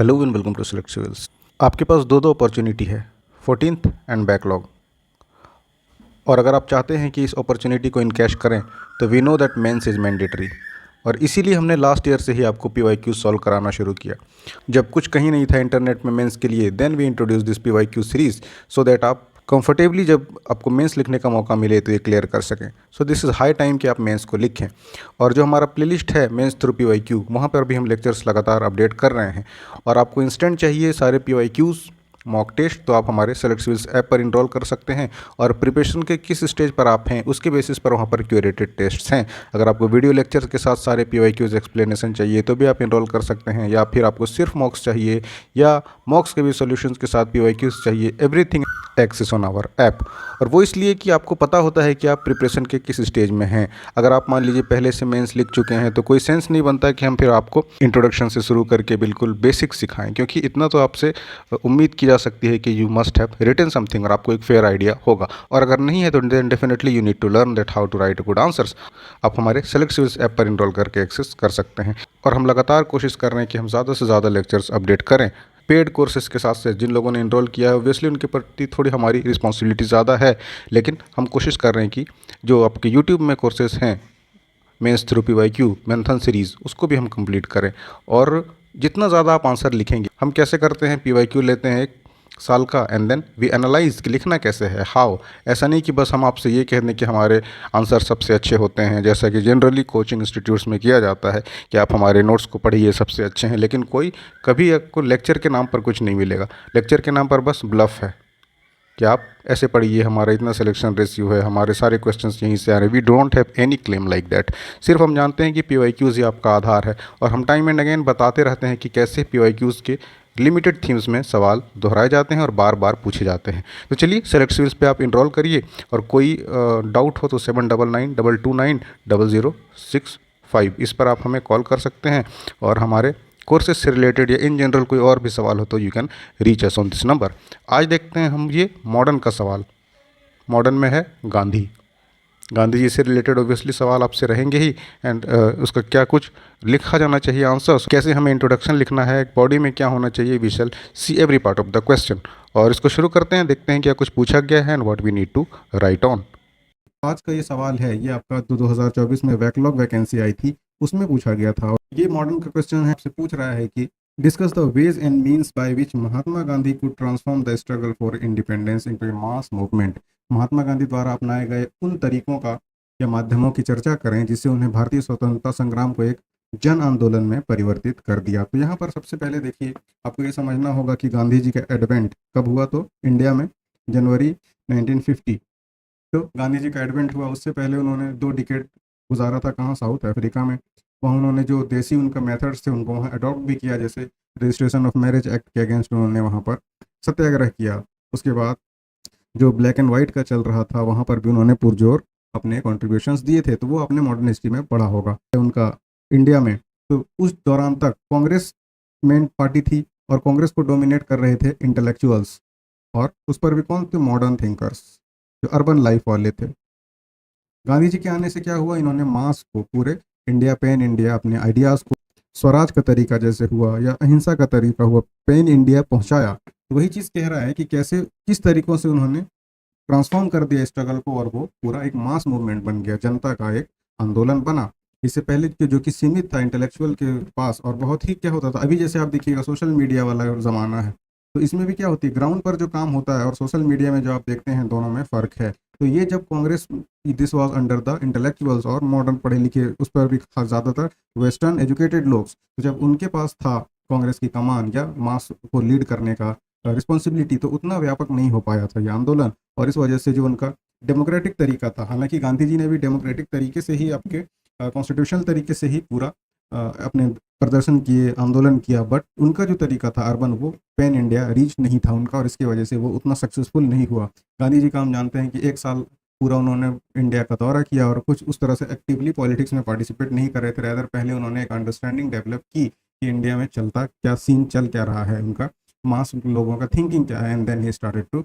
Hello and welcome to select civils. आपके पास दो दो अपॉर्चुनिटी है, 14th एंड बैकलॉग। और अगर आप चाहते हैं कि इस अपॉर्चुनिटी को इनकैश करें तो we know that mains is mandatory. और इसीलिए हमने लास्ट ईयर से ही आपको PYQ सॉल्व कराना शुरू किया। जब कुछ कहीं नहीं था इंटरनेट में मेंस के लिए, then we introduce this PYQ series so that आप कंफर्टेबली जब आपको मेंस लिखने का मौका मिले तो ये क्लियर कर सकें। So this is high time कि आप मेंस को लिखें। और जो हमारा प्लेलिस्ट है मेंस थ्रू PYQ, वहाँ पर भी हम लेक्चर्स लगातार अपडेट कर रहे हैं। और आपको इंस्टेंट चाहिए सारे PYQs मॉक टेस्ट, तो आप हमारे सेलेक्ट सिविल्स ऐप पर इनरोल कर सकते हैं। और प्रिपरेशन के किस स्टेज पर आप हैं उसके बेसिस पर वहाँ पर क्यूरेटेड टेस्ट्स हैं। अगर आपको वीडियो लेक्चर के साथ सारे PYQs एक्सप्लेनेशन चाहिए तो भी आप इनरोल कर सकते हैं, या फिर आपको सिर्फ मॉक्स चाहिए या मॉक्स के भी सॉल्यूशंस के साथ PYQs चाहिए, everything access on our app. और वो इसलिए कि आपको पता होता है कि आप प्रिपरेशन के किस स्टेज में हैं। अगर आप मान लीजिए पहले से मेंस लिख चुके हैं तो कोई सेंस नहीं बनता कि हम फिर आपको इंट्रोडक्शन से शुरू करके बिल्कुल बेसिक सिखाएं, क्योंकि इतना तो आपसे उम्मीद की जा सकती है कि you must have written something और आपको एक फेयर आइडिया होगा। और अगर नहीं है तो then definitely you need to learn that how to write good answers. आप हमारे सेलेक्ट सिविल्स ऐप पर इनरोल करके एक्सेस कर सकते हैं। और हम लगातार कोशिश कर रहे हैं कि हम ज़्यादा से ज़्यादा लेक्चर्स अपडेट करें। पेड कोर्सेज के साथ साथ जिन लोगों ने इनरोल किया है ऑब्वियसली उनके प्रति थोड़ी हमारी रिस्पॉन्सिबिलिटी ज़्यादा है, लेकिन हम कोशिश कर रहे हैं कि जो आपके यूट्यूब में कोर्सेज हैं मेंस थ्रू PYQ मैंथन सीरीज़, उसको भी हम कंप्लीट करें। और जितना ज़्यादा आप आंसर लिखेंगे, हम कैसे करते हैं PYQ लेते हैं एक साल का एंड देन वी एनालाइज कि लिखना कैसे है, हाउ। ऐसा नहीं कि बस हम आपसे ये कह दें कि हमारे आंसर सबसे अच्छे होते हैं, जैसा कि जनरली कोचिंग इंस्टीट्यूट्स में किया जाता है कि आप हमारे नोट्स को पढ़िए सबसे अच्छे हैं, लेकिन कोई कभी आपको लेक्चर के नाम पर कुछ नहीं मिलेगा। लेक्चर के नाम पर बस ब्लफ है कि आप ऐसे पढ़िए, हमारा इतना सिलेक्शन रेशियो है, हमारे सारे क्वेश्चंस यहीं से आ रहे हैं। We don't have any claim like that. सिर्फ हम जानते हैं कि PYQs ही आपका आधार है। और हम टाइम एंड अगेन बताते रहते हैं कि कैसे PYQs के लिमिटेड थीम्स में सवाल दोहराए जाते हैं और बार बार पूछे जाते हैं। तो चलिए सेलेक्ट सिविल्स पे आप इनरोल करिए। और कोई डाउट हो तो 7992290065 इस पर आप हमें कॉल कर सकते हैं। और हमारे कोर्सेज से रिलेटेड या इन जनरल कोई और भी सवाल हो तो you can reach us on this number. आज देखते हैं हम ये मॉडर्न का सवाल। मॉडर्न में है गांधी। गांधी जी से रिलेटेड ऑब्वियसली सवाल आपसे रहेंगे ही। एंड उसका क्या कुछ लिखा जाना चाहिए आंसर, कैसे हमें इंट्रोडक्शन लिखना है, बॉडी में क्या होना चाहिए, we shall see every part of the question. और इसको शुरू करते हैं, देखते हैं क्या कुछ पूछा गया है and what we need to write on. आज का ये सवाल है, ये आपका 2024 में बैकलॉग वैकेंसी आई थी उसमें पूछा गया था। और ये मॉडर्न का क्वेश्चन है, आपसे पूछ रहा है कि discuss the ways and means by which Mahatma Gandhi could transform the struggle for independence into a mass movement. Mahatma Gandhi द्वारा अपनाए गए उन तरीकों का या माध्यमों की चर्चा करें जिससे उन्हें भारतीय स्वतंत्रता संग्राम को एक जन आंदोलन में परिवर्तित कर दिया। तो यहाँ पर सबसे पहले देखिए, आपको ये समझना होगा कि गांधी जी का एडवेंट कब हुआ, तो इंडिया में जनवरी 1950। तो गांधी जी का एडवेंट हुआ, उससे पहले उन्होंने 2 डिकेड गुजारा था कहाँ, साउथ अफ्रीका में। वहाँ उन्होंने जो देसी उनका मेथड्स थे उनको वहाँ अडॉप्ट भी किया, जैसे रजिस्ट्रेशन ऑफ मैरिज एक्ट के अगेंस्ट उन्होंने वहाँ पर सत्याग्रह किया। उसके बाद जो ब्लैक एंड वाइट का चल रहा था वहाँ पर भी उन्होंने पुरजोर अपने कॉन्ट्रीब्यूशंस दिए थे। तो वो अपने मॉडर्न हिस्ट्री में पढ़ा होगा उनका इंडिया में। तो उस दौरान तक कांग्रेस मेन पार्टी थी और कांग्रेस को डोमिनेट कर रहे थे इंटेलेक्चुअल्स, और उस पर भी कौन थे, मॉडर्न थिंकर्स जो अर्बन लाइफ वाले थे। गांधी जी के आने से क्या हुआ, इन्होंने मास को, पूरे इंडिया, पैन इंडिया, अपने आइडियाज़ को स्वराज का तरीका जैसे हुआ या अहिंसा का तरीका हुआ, पैन इंडिया पहुंचाया। तो वही चीज़ कह रहा है कि कैसे किस तरीकों से उन्होंने ट्रांसफॉर्म कर दिया स्ट्रगल को और वो पूरा एक मास मूवमेंट बन गया, जनता का एक आंदोलन बना। इससे पहले के जो कि सीमित था इंटेलेक्चुअल के पास, और बहुत ही क्या होता था, अभी जैसे आप देखिएगा सोशल मीडिया वाला ज़माना है, तो इसमें भी क्या होती है, ग्राउंड पर जो काम होता है और सोशल मीडिया में जो आप देखते हैं, दोनों में फ़र्क है। तो ये जब Congress, this was under the intellectuals और मॉडर्न पढ़े लिखे, उस पर भी ज़्यादातर वेस्टर्न एजुकेटेड लोग, तो जब उनके पास था कांग्रेस की कमान या मास को लीड करने का रिस्पॉन्सिबिलिटी, तो उतना व्यापक नहीं हो पाया था ये आंदोलन। और इस वजह से जो उनका डेमोक्रेटिक तरीका था, हालांकि गांधी जी ने भी डेमोक्रेटिक तरीके से ही, आपके कॉन्स्टिट्यूशनल तरीके से ही पूरा अपने प्रदर्शन किए, आंदोलन किया, बट उनका जो तरीका था अर्बन, वो पैन इंडिया रीच नहीं था उनका, और इसकी वजह से वो उतना सक्सेसफुल नहीं हुआ। गांधी जी का हम जानते हैं कि 1 साल पूरा उन्होंने इंडिया का दौरा किया और कुछ उस तरह से एक्टिवली पॉलिटिक्स में पार्टिसिपेट नहीं कर रहे थे। रैदर पहले उन्होंने एक अंडरस्टैंडिंग डेवलप की कि इंडिया में चलता क्या, सीन चल क्या रहा है, उनका मास लोगों का थिंकिंग क्या है, and then he started to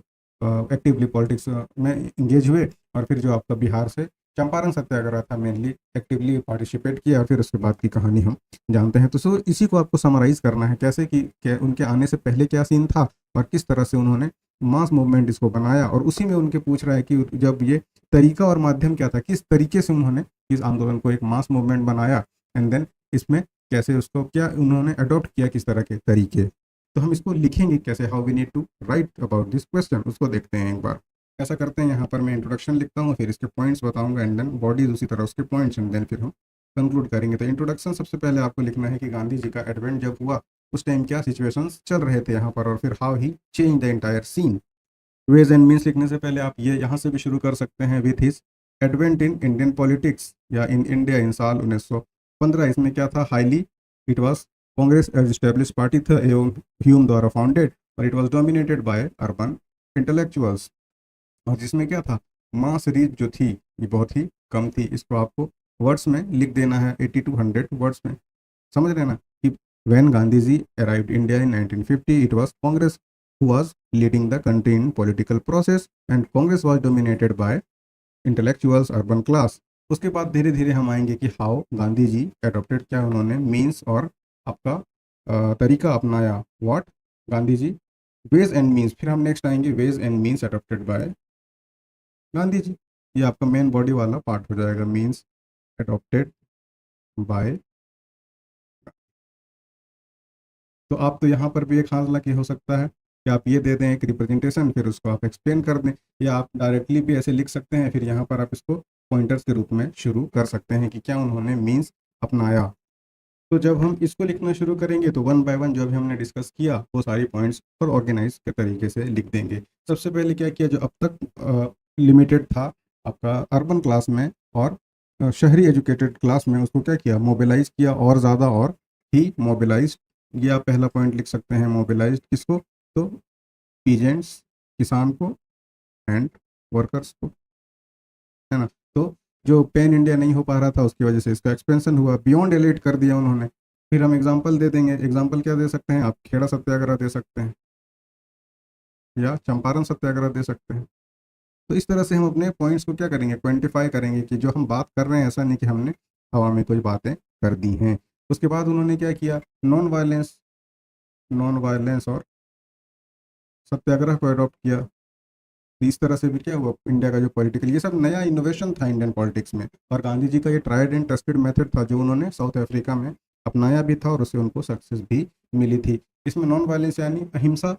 actively politics में इंगेज हुए। और फिर जो आपका बिहार से चंपारण सत्याग्रह था मेनली, एक्टिवली पार्टिसिपेट किया और फिर उसके बाद की कहानी हम जानते हैं। तो सो इसी को आपको समराइज़ करना है, कैसे कि उनके आने से पहले क्या सीन था और किस तरह से उन्होंने मास मूवमेंट इसको बनाया, और उसी में उनके पूछ रहा है कि जब ये तरीका और माध्यम क्या था, किस तरीके से उन्होंने इस आंदोलन को एक मास मूवमेंट बनाया, एंड देन इसमें कैसे उसको क्या उन्होंने अडॉप्ट किया, किस तरह के तरीके। तो हम इसको लिखेंगे कैसे, how we need to write about this question, उसको देखते हैं एक बार। ऐसा करते हैं, यहाँ पर मैं इंट्रोडक्शन लिखता हूँ, फिर इसके पॉइंट्स बताऊंगा, एंड देन बॉडी उसी तरह उसके पॉइंट्स, एंड देन फिर हम कंक्लूड करेंगे। तो इंट्रोडक्शन सबसे पहले आपको लिखना है कि गांधी जी का एडवेंट जब हुआ उस टाइम क्या सिचुएशंस चल रहे थे यहाँ पर, और फिर how he change the entire scene. Ways and means लिखने से पहले आप ये यहाँ से भी शुरू कर सकते हैं, with his advent in Indian politics या इन इंडिया इन साल 1915। इसमें क्या था, highly it was Congress as establish party था एवं ह्यूम द्वारा फाउंडेड, और it was dominated by urban intellectuals, और जिसमें क्या था, मास रीच जो थी ये बहुत ही कम थी। इसको आपको वर्ड्स में लिख देना है, 80 to 100 वर्ड्स में, समझ लेना कि when Gandhi ji arrived India in 1950 it was Congress who was leading the country in political process and Congress was dominated by intellectuals urban class। उसके बाद धीरे धीरे हम आएंगे कि हाउ गांधी जी एडॉप्टेड, क्या उन्होंने मीन्स और आपका तरीका अपनाया, what Gandhi ji, ways and means, फिर हम नेक्स्ट आएंगे ways and means adopted by Gandhi ji. ये आपका मेन बॉडी वाला पार्ट हो जाएगा, मीन्स एडॉप्टेड बाय। तो आप तो यहाँ पर भी एक हालांकि हो सकता है कि आप ये दे दें एक रिप्रेजेंटेशन, फिर उसको आप एक्सप्लेन कर दें, या आप डायरेक्टली भी ऐसे लिख सकते हैं, फिर यहाँ पर आप इसको पॉइंटर्स के रूप में शुरू कर सकते हैं कि क्या उन्होंने मीन्स अपनाया। तो जब हम इसको लिखना शुरू करेंगे तो वन बाय वन जो अभी हमने डिस्कस किया वो सारी पॉइंट्स और ऑर्गेनाइज के तरीके से लिख देंगे। सबसे पहले क्या किया, जो अब तक लिमिटेड था आपका अर्बन क्लास में और शहरी एजुकेटेड क्लास में, उसको क्या किया, मोबिलाइज किया और ज़्यादा और ही मोबिलाइज। ये आप पहला पॉइंट लिख सकते हैं, मोबिलाइज किसको, तो पीजेंट्स, किसान को, एंड वर्कर्स को, है ना। तो जो पैन इंडिया नहीं हो पा रहा था उसकी वजह से इसका एक्सपेंशन हुआ, बियॉन्ड एलिट कर दिया उन्होंने। फिर हम एग्जांपल दे देंगे, एग्जांपल क्या दे सकते हैं आप, खेड़ा सत्याग्रह दे सकते हैं या चंपारण सत्याग्रह दे सकते हैं। तो इस तरह से हम अपने पॉइंट्स को क्या करेंगे, क्वांटिफाई करेंगे कि जो हम बात कर रहे हैं ऐसा नहीं कि हमने हवा में कोई बातें कर दी हैं। उसके बाद उन्होंने क्या किया, नॉन वायलेंस, नॉन वायलेंस और सत्याग्रह को अडॉप्ट किया। तो इस तरह से भी क्या हुआ, इंडिया का जो पॉलिटिकल, ये सब नया इनोवेशन था इंडियन पॉलिटिक्स में, और गांधी जी का ये ट्राइड एंड टेस्टेड मेथड था जो उन्होंने साउथ अफ्रीका में अपनाया भी था और उससे उनको सक्सेस भी मिली थी। इसमें नॉन वायलेंस यानी अहिंसा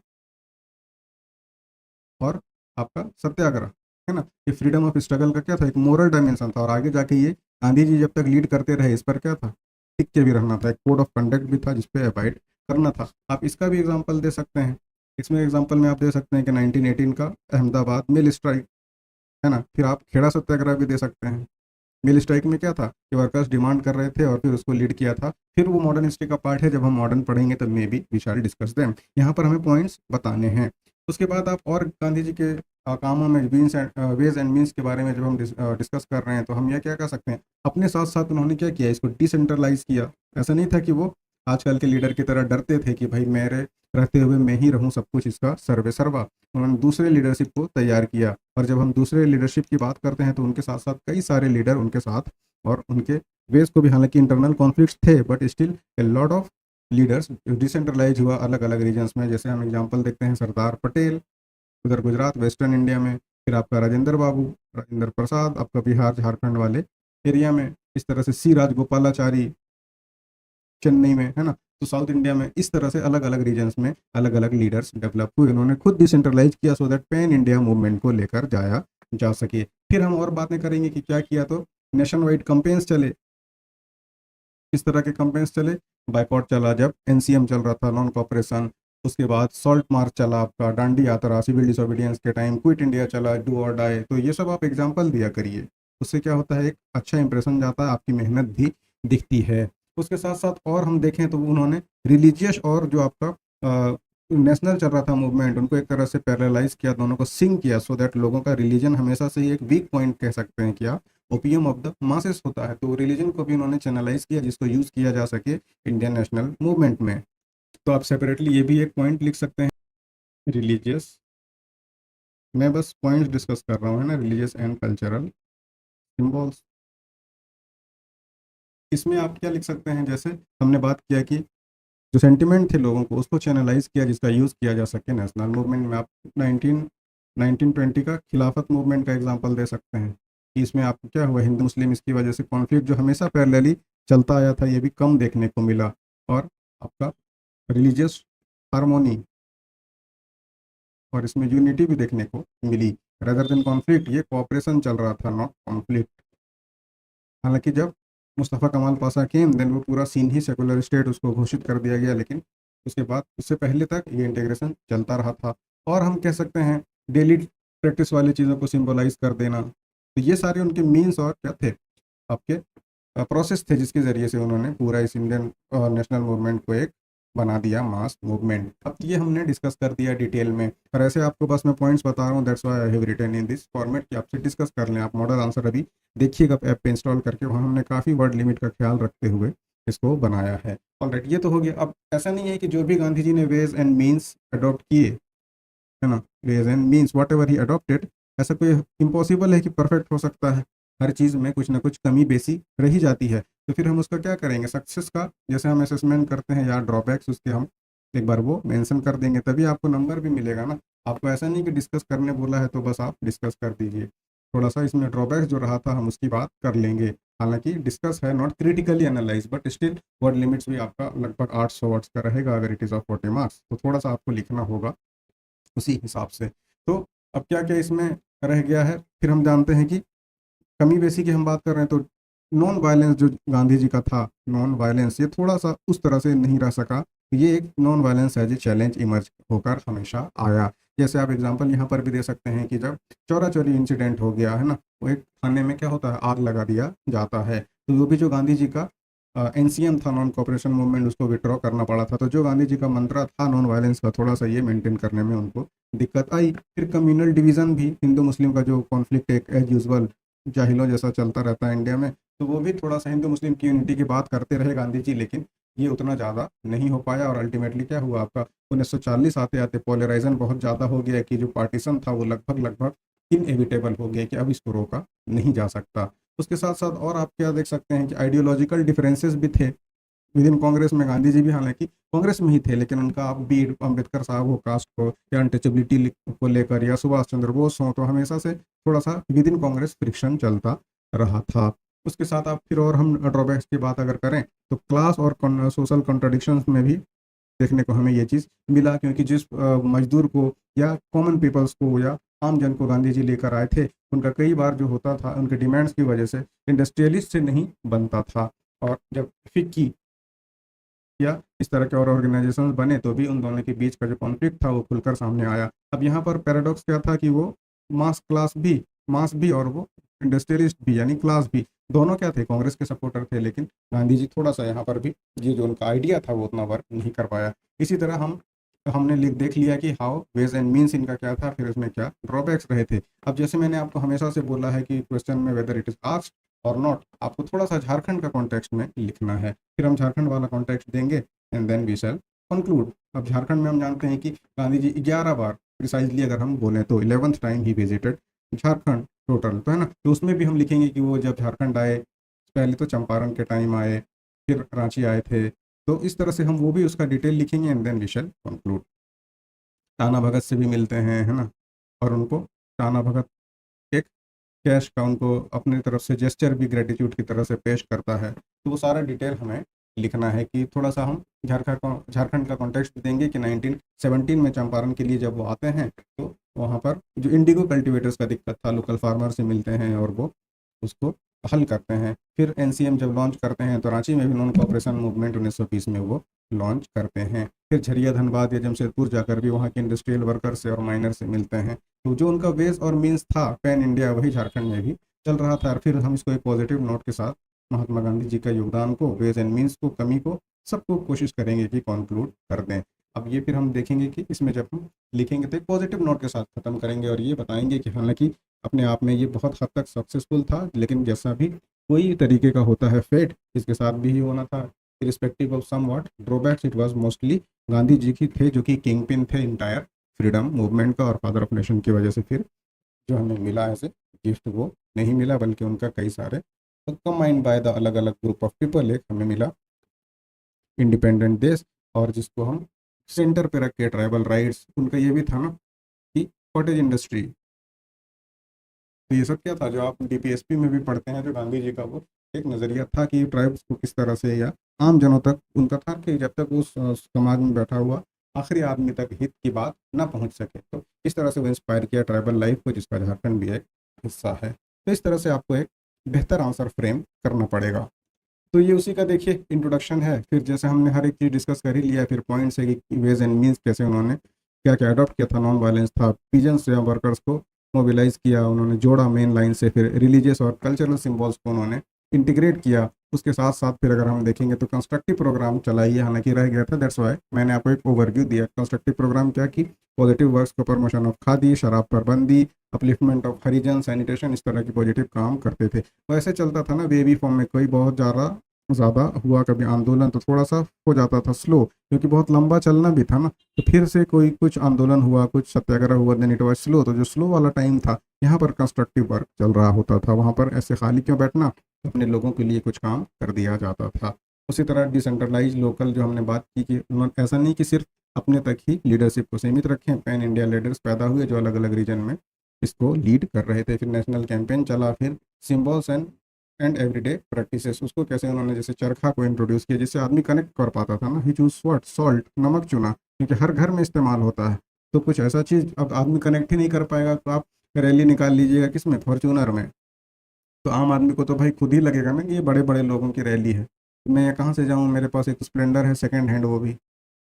और आपका सत्याग्रह, है ना। ये फ्रीडम ऑफ स्ट्रगल का क्या था, एक मोरल डायमेंशन था, और आगे जाके ये गांधी जी जब तक लीड करते रहे इस पर क्या था, टिक के भी रहना था, एक कोड ऑफ कंडक्ट भी था जिसपे अबाइड करना था। आप इसका भी एग्जाम्पल दे सकते हैं। इसमें एग्जाम्पल में आप दे सकते हैं कि 1918 का अहमदाबाद मिल स्ट्राइक, है ना। फिर आप खेड़ा सत्याग्रह भी दे सकते हैं। मिल स्ट्राइक में क्या था कि वर्कर्स डिमांड कर रहे थे और फिर उसको लीड किया था। फिर वो मॉडर्न हिस्ट्री का पार्ट है, जब हम मॉडर्न पढ़ेंगे तब maybe we shall discuss them. यहाँ पर हमें पॉइंट्स बताने हैं। उसके बाद आप और गांधी जी के कामों में means and ways and means के बारे में जब हम डिस्कस कर रहे हैं तो हम यह क्या कर सकते हैं, अपने साथ साथ उन्होंने क्या किया, इसको डिसेंट्रलाइज किया। ऐसा नहीं था कि वो आजकल के लीडर की तरह डरते थे कि भाई मेरे रहते हुए मैं ही रहूं सब कुछ इसका सर्वे सर्वा। उन्होंने दूसरे लीडरशिप को तैयार किया, और जब हम दूसरे लीडरशिप की बात करते हैं तो उनके साथ साथ कई सारे लीडर उनके साथ, और उनके वेज को भी, हालांकि इंटरनल कॉन्फ्लिक्ट्स थे but still a lot of leaders decentralize हुआ अलग अलग रीजन्स में। जैसे हम एग्जांपल देखते हैं सरदार पटेल उधर गुजरात वेस्टर्न इंडिया में, फिर आपका राजेंद्र बाबू, राजेंद्र प्रसाद आपका बिहार झारखंड वाले एरिया में, इस तरह से सी राजगोपालाचारी चेन्नई में, है ना। तो साउथ इंडिया में इस तरह से अलग अलग रीजन्स में अलग अलग लीडर्स डेवलप हुए, उन्होंने खुद डिसेंट्रलाइज किया so that pan India movement को लेकर जाया जा सके। फिर हम और बातें करेंगे कि क्या किया, तो नेशन वाइड कंपेन्स चले। किस तरह के कंपेन्स चले, बाइकॉट चला जब एनसीएम चल रहा था, नॉन कॉपरेशन। उसके बाद सॉल्ट मार्च चला आपका, डांडी यात्रा सिविल डिसोबीडियंस के टाइम, क्विट इंडिया चला, डू और डाई। तो ये सब आप एग्जाम्पल दिया करिए, उससे क्या होता है, एक अच्छा इंप्रेशन जाता है, आपकी मेहनत भी दिखती है। उसके साथ साथ और हम देखें तो उन्होंने रिलीजियस और जो आपका नेशनल चल रहा था मूवमेंट, उनको एक तरह से पैरेलाइज किया, दोनों को सिंक किया, सो दैट लोगों का रिलीजन हमेशा से ही एक वीक पॉइंट कह सकते हैं, क्या ओपियम ऑफ द मासेस होता है। तो रिलीजन को भी उन्होंने चैनलाइज किया जिसको यूज़ किया जा सके इंडियन नेशनल मूवमेंट में। तो आप सेपरेटली ये भी एक पॉइंट लिख सकते हैं, रिलीजियस। मैं बस पॉइंट्स डिस्कस कर रहा हूँ, है ना, रिलीजियस एंड कल्चरल सिम्बॉल्स। इसमें आप क्या लिख सकते हैं, जैसे हमने बात किया कि जो सेंटिमेंट थे लोगों को उसको चैनलाइज किया जिसका यूज़ किया जा सके नेशनल मूवमेंट में। आप 1920 का खिलाफत मूवमेंट का एग्जांपल दे सकते हैं कि इसमें आपको क्या हुआ, हिंदू मुस्लिम इसकी वजह से कॉन्फ्लिक्ट जो हमेशा पैरेलली चलता आया था ये भी कम देखने को मिला, और आपका रिलीजियस हारमोनी और इसमें यूनिटी भी देखने को मिली। रदर देन कॉन्फ्लिक्ट, ये कोऑपरेशन चल रहा था, नॉट कॉन्फ्लिक्ट। हालांकि जब मुस्तफ़ा कमाल पाशा केम देन वो पूरा सीन ही सेकुलर स्टेट उसको घोषित कर दिया गया, लेकिन उसके बाद उससे पहले तक ये इंटीग्रेशन चलता रहा था। और हम कह सकते हैं डेली प्रैक्टिस वाली चीज़ों को सिंबलाइज कर देना, तो ये सारे उनके मीन्स और क्या थे, आपके प्रोसेस थे जिसके ज़रिए से उन्होंने पूरा इस इंडियन नेशनल मूवमेंट को एक बना दिया मास मूवमेंट। अब ये हमने डिस्कस कर दिया डिटेल में, पर ऐसे आपको बस मैं पॉइंट्स बता रहा हूँ, that's why I have written in this format कि आपसे डिस्कस कर लें। आप मॉडल आंसर अभी देखिएगा ऐप पे इंस्टॉल करके, वहाँ हमने काफ़ी वर्ड लिमिट का ख्याल रखते हुए इसको बनाया है। ऑलराइट, ये तो हो गया। अब ऐसा नहीं है कि जो भी गांधी जी ने वेज एंड मीन्स अडॉप्ट किए, है ना, ways and means whatever he adopted, ऐसा कोई इम्पॉसिबल है कि परफेक्ट हो सकता है। हर चीज़ में कुछ ना कुछ कमी बेसी रही जाती है, तो फिर हम उसका क्या करेंगे, सक्सेस का जैसे हम असेसमेंट करते हैं या ड्रॉबैक्स उसके हम एक बार वो मेंशन कर देंगे, तभी आपको नंबर भी मिलेगा ना। आपको ऐसा नहीं कि डिस्कस करने बोला है तो बस आप डिस्कस कर दीजिए, थोड़ा सा इसमें ड्रॉबैक्स जो रहा था हम उसकी बात कर लेंगे। हालांकि डिस्कस है, not critically analyse, but still word limits भी आपका लगभग 800 वर्ड्स का रहेगा अगर इट इज़ ऑफ 40 मार्क्स, तो थोड़ा सा आपको लिखना होगा उसी हिसाब से। तो अब क्या क्या इसमें रह गया है, फिर हम जानते हैं कि कमी बेसी की हम बात कर रहे हैं, तो नॉन वायलेंस जो गांधी जी का था, नॉन वायलेंस ये थोड़ा सा उस तरह से नहीं रह सका, तो ये एक non violence as a challenge emerge होकर हमेशा आया। जैसे आप एग्जांपल यहाँ पर भी दे सकते हैं कि जब चौरा चौरी इंसिडेंट हो गया है ना, वो एक थाने में क्या होता है, आग लगा दिया जाता है, तो वो भी जो गांधी जी का एनसीएम था, नॉन कॉपरेशन मूवमेंट, उसको विड्रॉ करना पड़ा था। तो जो गांधी जी का मंत्रा था नॉन वायलेंस का, थोड़ा सा ये मेंटेन करने में उनको दिक्कत आई। फिर कम्युनल डिवीजन भी, हिंदू मुस्लिम का जो कॉन्फ्लिक्ट एक एज यूजल जाहिलों जैसा चलता रहता है इंडिया में, तो वो भी थोड़ा सा हिंदू मुस्लिम की यूनिटी की बात करते रहे गांधी जी, लेकिन ये उतना ज़्यादा नहीं हो पाया। और अल्टीमेटली क्या हुआ आपका 1940 आते आते पोलराइजन बहुत ज़्यादा हो गया कि जो पार्टीशन था वो लगभग लगभग इनएविटेबल हो गया कि अब इसको रोका नहीं जा सकता। उसके साथ साथ और आप क्या देख सकते हैं कि आइडियोलॉजिकल डिफरेंसेस भी थे विद इन कांग्रेस में। गांधी जी भी हालांकि कांग्रेस में ही थे, लेकिन उनका आप बी अम्बेडकर साहब हो कास्ट को या अनटचेबिलिटी को लेकर, या सुभाष चंद्र बोस हों, तो हमेशा से थोड़ा सा विद इन कांग्रेस फ्रिक्शन चलता रहा था। उसके साथ आप फिर और हम ड्रॉबैक्स की बात अगर करें, तो क्लास और सोशल कॉन्ट्रडिक्शंस में भी देखने को हमें ये चीज़ मिला, क्योंकि जिस मजदूर को या कॉमन पीपल्स को या आम जन को गांधी जी लेकर आए थे, उनका कई बार जो होता था उनके डिमांड्स की वजह से इंडस्ट्रियलिस्ट से नहीं बनता था। और जब फिक्की या इस तरह के और ऑर्गेनाइजेशंस बने, तो भी उन दोनों के बीच का जो कॉन्फ्लिक्ट था वो खुलकर सामने आया। अब यहाँ पर पैराडॉक्स क्या था कि वो मास भी और वो इंडस्ट्रियलिस्ट भी यानी क्लास भी, दोनों क्या थे, कांग्रेस के सपोर्टर थे, लेकिन गांधी जी थोड़ा सा यहाँ पर भी ये जो उनका आइडिया था वो उतना वर्क नहीं कर पाया। इसी तरह हमने देख लिया कि हाउ वेज एंड मीन्स इनका क्या था, फिर इसमें क्या ड्रॉबैक्स रहे थे। अब जैसे मैंने आपको हमेशा से बोला है कि क्वेश्चन में वेदर इट इज आस्क्ड और नॉट, आपको थोड़ा सा झारखंड का कॉन्टेक्स्ट में लिखना है, फिर हम झारखंड वाला कॉन्टेक्स्ट देंगे and then we shall conclude. अब झारखंड में हम जानते हैं कि गांधी जी 11 बार, प्रिसाइजली अगर हम बोलें तो 11th time he visited Jharkhand total, तो है ना। तो उसमें भी हम लिखेंगे कि वो जब झारखंड आए, पहले तो चंपारण के टाइम आए, फिर रांची आए थे, तो इस तरह से हम वो भी उसका डिटेल लिखेंगे and then we shall conclude. Tana Bhagat से भी मिलते हैं, है ना, और उनको टाना भगत एक कैश का उनको अपनी तरफ से जेस्चर भी ग्रेटिट्यूड की तरह से पेश करता है। तो वो सारा डिटेल हमें लिखना है कि थोड़ा सा हम झारखंड का कॉन्टेक्स्ट देंगे कि 1917 में चंपारण के लिए जब वो आते हैं, तो वहाँ पर जो इंडिगो कल्टिवेटर्स का दिक्कत था, लोकल फार्मर से मिलते हैं और वो उसको हल करते हैं। फिर एनसीएम जब लॉन्च करते हैं, तो रांची में भी नॉन कॉपरेशन मूवमेंट 1920 में वो लॉन्च करते हैं। फिर झरिया धनबाद या जमशेदपुर जाकर भी वहाँ के इंडस्ट्रियल वर्कर से और माइनर से मिलते हैं। तो जो उनका वेज और मीन्स था पैन इंडिया, वही झारखंड में भी चल रहा था। और फिर हम इसको एक पॉजिटिव नोट के साथ महात्मा गांधी जी का योगदान को, वेज एंड मीन्स को, कमी को, सबको कोशिश करेंगे कि कंक्लूड कर दें। अब ये फिर हम देखेंगे कि इसमें जब हम लिखेंगे तो एक पॉजिटिव नोट के साथ खत्म करेंगे, और ये बताएंगे कि हालांकि अपने आप में ये बहुत हद तक सक्सेसफुल था, लेकिन जैसा भी कोई तरीके का होता है फेट, इसके साथ भी ही होना था। Respective of somewhat drawbacks, it was mostly Gandhi ji की थे, जो कि किंग पिन थे इंटायर फ्रीडम मूवमेंट का, और फादर ऑफ नेशन की वजह से फिर जो हमें मिला ऐसे गिफ्ट वो नहीं मिला, बल्कि उनका कई सारे कंबाइंड बाय द अलग अलग ग्रुप ऑफ पीपल एक हमें मिला इंडिपेंडेंट देश। और जिसको हम सेंटर पे रख के ट्राइबल राइट्स, उनका ये भी था ना कि कॉटेज इंडस्ट्री। तो ये सब क्या था जो आप डीपीएसपी में भी पढ़ते हैं, जो गांधी जी का वो एक नज़रिया था कि ट्राइब्स को किस तरह से या आम जनों तक उनका था कि जब तक उस समाज में बैठा हुआ आखिरी आदमी तक हित की बात ना पहुंच सके, तो किस तरह से वो इंस्पायर किया ट्राइबल लाइफ को, जिसका झारखंड भी एक हिस्सा है। तो इस तरह से आपको एक बेहतर आंसर फ्रेम करना पड़ेगा। तो ये उसी का देखिए इंट्रोडक्शन है। फिर जैसे हमने हर एक चीज़ डिस्कस कर ही लिया, फिर पॉइंट्स है कि वेज एंड मीन्स कैसे उन्होंने क्या क्या अडॉप्ट किया था। नॉन वायलेंस था, पीजेंट्स या वर्कर्स को मोबिलाइज किया उन्होंने, जोड़ा मेन लाइन से। फिर रिलीजियस और कल्चरल सिम्बॉल्स को उन्होंने इंटीग्रेट किया। उसके साथ साथ फिर अगर हम देखेंगे तो कंस्ट्रक्टिव प्रोग्राम चलाइए, हालांकि रह गया था, दैट्स वाई मैंने आपको एक ओवरव्यू दिया। कंस्ट्रक्टिव प्रोग्राम क्या कि पॉजिटिव वर्क्स को प्रमोशन ऑफ खादी, शराब पर बंदी, अपलिफ्टमेंट ऑफ हरिजन, सैनिटेशन, इस तरह की पॉजिटिव काम करते थे। वैसे चलता था ना बेबी फॉर्म में, कोई बहुत ज़्यादा हुआ कभी आंदोलन तो थोड़ा सा हो जाता था स्लो, क्योंकि बहुत लंबा चलना भी था ना। तो फिर से कोई कुछ आंदोलन हुआ, कुछ सत्याग्रह हुआ, देन इट वाज स्लो। तो जो स्लो वाला टाइम था, यहाँ पर कंस्ट्रक्टिव वर्क चल रहा होता था। वहाँ पर ऐसे खाली क्यों बैठना, अपने लोगों के लिए कुछ काम कर दिया जाता था। उसी तरह डिसेंट्रलाइज लोकल जो हमने बात की कि उन्होंने ऐसा नहीं कि सिर्फ अपने तक ही लीडरशिप को सीमित रखें, पैन इंडिया लीडर्स पैदा हुए जो अलग अलग रीजन में इसको लीड कर रहे थे। फिर नेशनल कैंपेन चला, फिर सिम्बॉल्स एंड एवरीडे प्रैक्टिसेस, उसको कैसे उन्होंने जैसे चरखा को इंट्रोड्यूस किया, जिससे आदमी कनेक्ट कर पाता था ना। ही चूज व्हाट, सॉल्ट, नमक चुना, क्योंकि हर घर में इस्तेमाल होता है। तो कुछ ऐसा चीज़ अब आदमी कनेक्ट ही नहीं कर पाएगा, तो आप रैली निकाल लीजिएगा किस में, फॉर्चूनर में। तो आम आदमी को तो भाई खुद ही लगेगा ना कि ये बड़े बड़े लोगों की रैली है, तो मैं कहाँ से जाऊँ, मेरे पास एक स्प्लेंडर है सेकंड हैंड वो भी।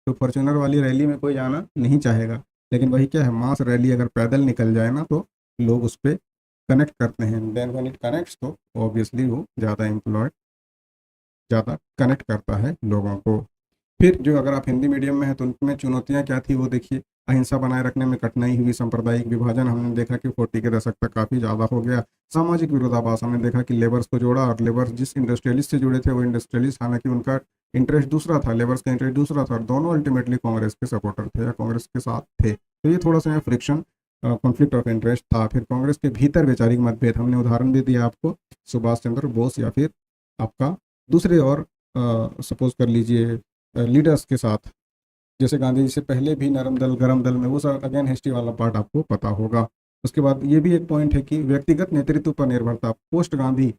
तो फॉर्चूनर वाली रैली में कोई जाना नहीं चाहेगा। लेकिन वही क्या है, मास रैली अगर पैदल निकल जाए ना, तो लोग उस पर कनेक्ट करते हैं। देन व्हेन इट कनेक्ट्स, तो ऑब्वियसली वो ज़्यादा कनेक्ट करता है लोगों को। फिर जो अगर आप हिंदी मीडियम में हैं तो उनमें चुनौतियाँ क्या थी वो देखिए। अहिंसा बनाए रखने में कठिनाई हुई, सांप्रदायिक विभाजन हमने देखा कि 40 के दशक तक काफ़ी ज़्यादा हो गया। सामाजिक विरोधाभास हमने देखा कि लेबर्स को जोड़ा, और लेबर्स जिस इंडस्ट्रियलिस्ट से जुड़े थे वो इंडस्ट्रियलिस्ट, हालांकि उनका इंटरेस्ट दूसरा था, लेबर्स का इंटरेस्ट दूसरा था, और दोनों अल्टीमेटली कांग्रेस के सपोर्टर थे या कांग्रेस के साथ थे। तो ये थोड़ा सा यहाँ फ्रिक्शन, कॉन्फ्लिक्ट ऑफ इंटरेस्ट था। फिर कांग्रेस के भीतर वैचारिक मतभेद, हमने उदाहरण भी दिया आपको, सुभाष चंद्र बोस या फिर आपका दूसरे और सपोज कर लीजिए लीडर्स के साथ, जैसे गांधी जी से पहले भी नरम दल गरम दल में, वो सब अगेन हिस्ट्री वाला पार्ट आपको पता होगा। उसके बाद ये भी एक पॉइंट है कि व्यक्तिगत नेतृत्व पर निर्भरता, पोस्ट गांधी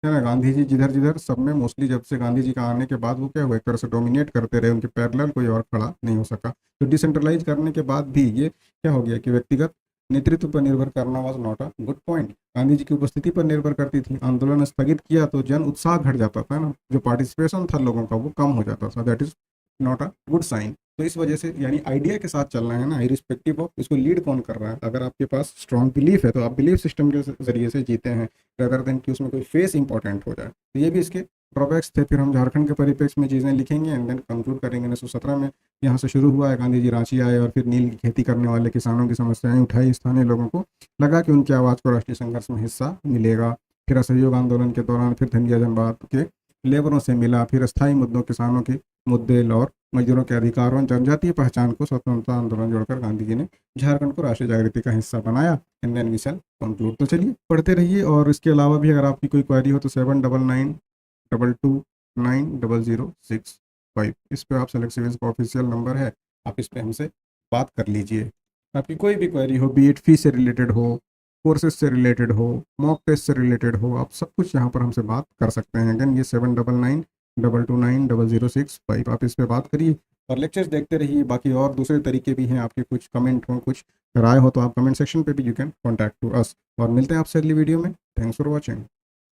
है ना, गांधी जी जिधर जिधर सब में मोस्टली, जब से गांधी जी का आने के बाद वो क्या हुआ, एक तरह से डोमिनेट करते रहे, उनके पैरेलल कोई और खड़ा नहीं हो सका। तो डिसेंट्रलाइज करने के बाद भी ये क्या हो गया कि व्यक्तिगत नेतृत्व पर निर्भर करना was not a good point. Gandhi ji की उपस्थिति पर निर्भर करती थी। आंदोलन स्थगित किया तो जन उत्साह घट जाता था ना, जो पार्टिसिपेशन था लोगों का वो कम हो जाता था, that is not a good sign. तो इस वजह से यानी आइडिया के साथ चलना है ना, इरिस्पेक्टिव ऑफ इसको लीड कौन कर रहा है। अगर आपके पास स्ट्रॉन्ग बिलीफ है तो आप बिलीफ सिस्टम के जरिए से जीते हैं, रेदर देन कि उसमें कोई फेस इंपॉर्टेंट हो जाए। तो ये भी इसके ड्रॉबैक्स थे। फिर हम झारखंड के परिप्रेक्ष्य में चीज़ें लिखेंगे एंड देन कंक्लूड करेंगे। 1917 में यहाँ से शुरू हुआ है, गांधी जी रांची आए और फिर नील की खेती करने वाले किसानों की समस्याएं उठाई। स्थानीय लोगों को लगा कि उनकी आवाज़ को राष्ट्रीय संघर्ष में हिस्सा मिलेगा। फिर असहयोग आंदोलन के दौरान फिर धनगर जनवाद के लेबरों से मिला। फिर अस्थायी मुद्दों, किसानों के मुद्दे और मजदूरों के अधिकारों, जनजातीय पहचान को स्वतंत्रता आंदोलन जोड़कर गांधी जी ने झारखंड को राष्ट्रीय जागृति का हिस्सा बनाया। And then we shall conclude. तो चलिए पढ़ते रहिए, और इसके अलावा भी अगर आपकी कोई क्वेरी हो तो 7992206065 इस पर आप सेलेक्ट सिविल्स का ऑफिशियल नंबर है, आप इस पर हमसे बात कर लीजिए। आपकी कोई भी क्वेरी हो, बी एड फी से रिलेटेड हो, कोर्सेज से रिलेटेड हो, मॉक टेस्ट से रिलेटेड हो, आप सब कुछ यहाँ पर हमसे बात कर सकते हैं। अगेन ये 7992290065 आप इस पर बात करिए और लेक्चर्स देखते रहिए। बाकी और दूसरे तरीके भी हैं, आपके कुछ कमेंट हो, कुछ राय हो तो आप कमेंट सेक्शन पे भी you can contact to us. और मिलते हैं आपसे अगली वीडियो में। Thanks for watching.